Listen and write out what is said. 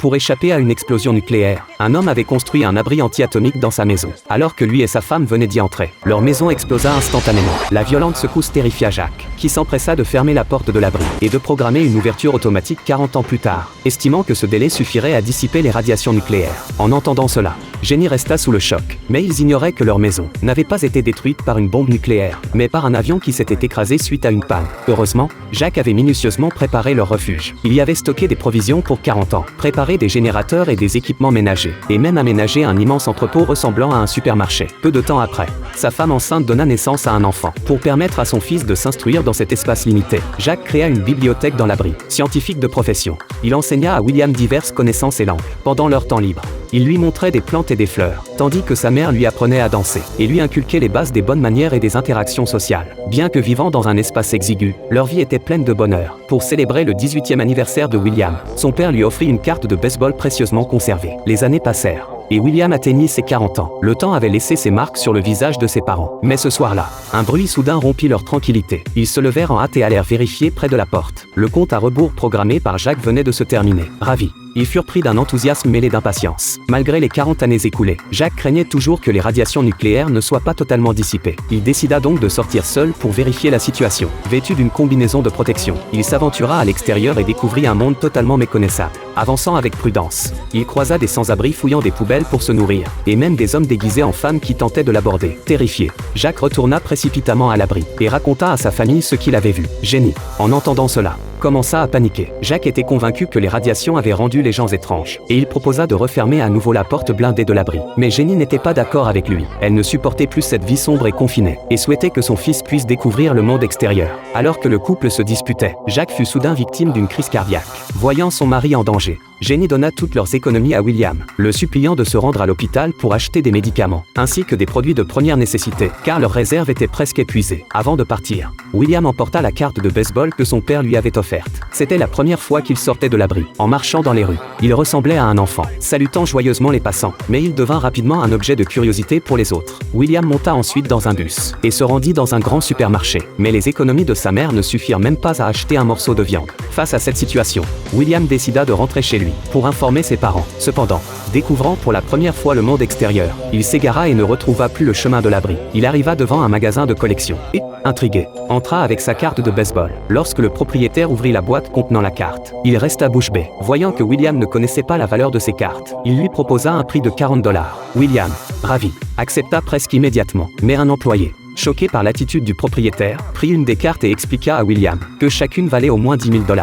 Pour échapper à une explosion nucléaire, un homme avait construit un abri anti-atomique dans sa maison. Alors que lui et sa femme venaient d'y entrer, leur maison explosa instantanément. La violente secousse terrifia Jacques, qui s'empressa de fermer la porte de l'abri et de programmer une ouverture automatique 40 ans plus tard, estimant que ce délai suffirait à dissiper les radiations nucléaires. En entendant cela, Jenny resta sous le choc, mais ils ignoraient que leur maison n'avait pas été détruite par une bombe nucléaire, mais par un avion qui s'était écrasé suite à une panne. Heureusement, Jacques avait minutieusement préparé leur refuge. Il y avait stocké des provisions pour 40 ans, préparé des générateurs et des équipements ménagers, et même aménagé un immense entrepôt ressemblant à un supermarché. Peu de temps après, sa femme enceinte donna naissance à un enfant. Pour permettre à son fils de s'instruire dans cet espace limité, Jacques créa une bibliothèque dans l'abri. Scientifique de profession, il enseigna à William diverses connaissances et langues. Pendant leur temps libre, il lui montrait des plantes et des fleurs, tandis que sa mère lui apprenait à danser, et lui inculquait les bases des bonnes manières et des interactions sociales. Bien que vivant dans un espace exigu, leur vie était pleine de bonheur. Pour célébrer le 18e anniversaire de William, son père lui offrit une carte de baseball précieusement conservée. Les années passèrent, et William atteignit ses 40 ans. Le temps avait laissé ses marques sur le visage de ses parents. Mais ce soir-là, un bruit soudain rompit leur tranquillité. Ils se levèrent en hâte et allèrent vérifier près de la porte. Le compte à rebours programmé par Jacques venait de se terminer. Ravis, ils furent pris d'un enthousiasme mêlé d'impatience. Malgré les 40 années écoulées, Jacques craignait toujours que les radiations nucléaires ne soient pas totalement dissipées. Il décida donc de sortir seul pour vérifier la situation. Vêtu d'une combinaison de protection, il s'aventura à l'extérieur et découvrit un monde totalement méconnaissable. Avançant avec prudence, il croisa des sans-abri fouillant des poubelles pour se nourrir, et même des hommes déguisés en femmes qui tentaient de l'aborder. Terrifié, Jacques retourna précipitamment à l'abri, et raconta à sa famille ce qu'il avait vu. Jenny, en entendant cela, commença à paniquer. Jacques était convaincu que les radiations avaient rendu les gens étranges, et il proposa de refermer à nouveau la porte blindée de l'abri. Mais Jenny n'était pas d'accord avec lui. Elle ne supportait plus cette vie sombre et confinée, et souhaitait que son fils puisse découvrir le monde extérieur. Alors que le couple se disputait, Jacques fut soudain victime d'une crise cardiaque. Voyant son mari en danger, Jenny donna toutes leurs économies à William, le suppliant de se rendre à l'hôpital pour acheter des médicaments, ainsi que des produits de première nécessité, car leurs réserves étaient presque épuisées. Avant de partir, William emporta la carte de baseball que son père lui avait offerte. C'était la première fois qu'il sortait de l'abri. En marchant dans les rues, il ressemblait à un enfant, salutant joyeusement les passants, mais il devint rapidement un objet de curiosité pour les autres. William monta ensuite dans un bus, et se rendit dans un grand supermarché. Mais les économies de sa mère ne suffirent même pas à acheter un morceau de viande. Face à cette situation, William décida de rentrer chez lui, pour informer ses parents. Cependant, découvrant pour la première fois le monde extérieur, il s'égara et ne retrouva plus le chemin de l'abri. Il arriva devant un magasin de collection, et, intrigué, entra avec sa carte de baseball. Lorsque le propriétaire ouvrit la boîte contenant la carte, il resta bouche bée. Voyant que William ne connaissait pas la valeur de ses cartes, il lui proposa un prix de 40 $. William, ravi, accepta presque immédiatement. Mais un employé, choqué par l'attitude du propriétaire, prit une des cartes et expliqua à William que chacune valait au moins 10 000 $.